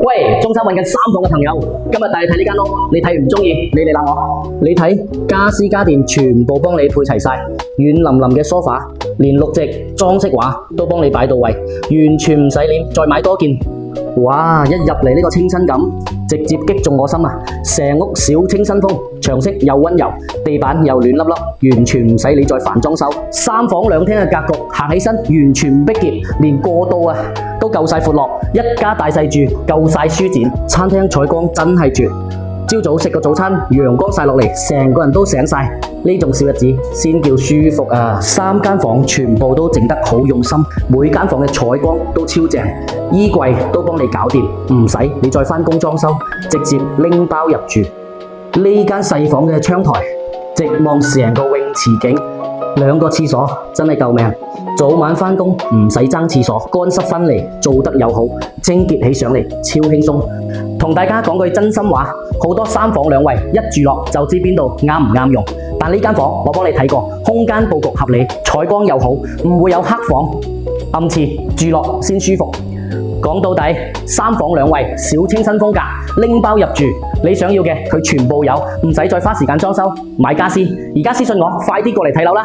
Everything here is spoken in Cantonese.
喂，中山揾緊三房嘅朋友，今日帶你睇呢間屋，你睇唔中意，你嚟鬧我。你睇家私家電全部幫你配齊晒，軟腍腍嘅梳化，連6隻裝飾畫都幫你擺到位，完全唔使諗，再買多件。哇！一入嚟呢個清新感，直接擊中我心啊！成屋小清新風，牆色又溫柔，地板又暖粒粒，完全唔使你再煩裝修。3房2廳嘅格局，行起身完全唔逼傑，連過道啊都夠晒闊落，一家大細住夠晒舒展。餐廳採光真係絕，朝早食個早餐，陽光曬落嚟，成個人都醒晒。呢種小日子先叫舒服啊！3間房全部都整得好用心，每間房嘅採光都超正，衣櫃都幫你搞掂，唔使你再返工裝修，直接拎包入住。呢間細房嘅窗台直望成個泳池景，2個廁所真係救命。早晚返工唔使爭廁所，乾濕分離做得又好，清潔起上嚟超輕鬆。同大家講句真心話，好多3房2衛一住落就知邊度啱唔啱用，但呢間房我幫你睇過，空間佈局合理，採光又好，唔會有黑房暗廁，住落先舒服。講到底，3房2衛小清新風格，拎包入住，你想要嘅佢全部有，唔使再花時間裝修買家私。而家私信我，快啲過嚟睇樓啦！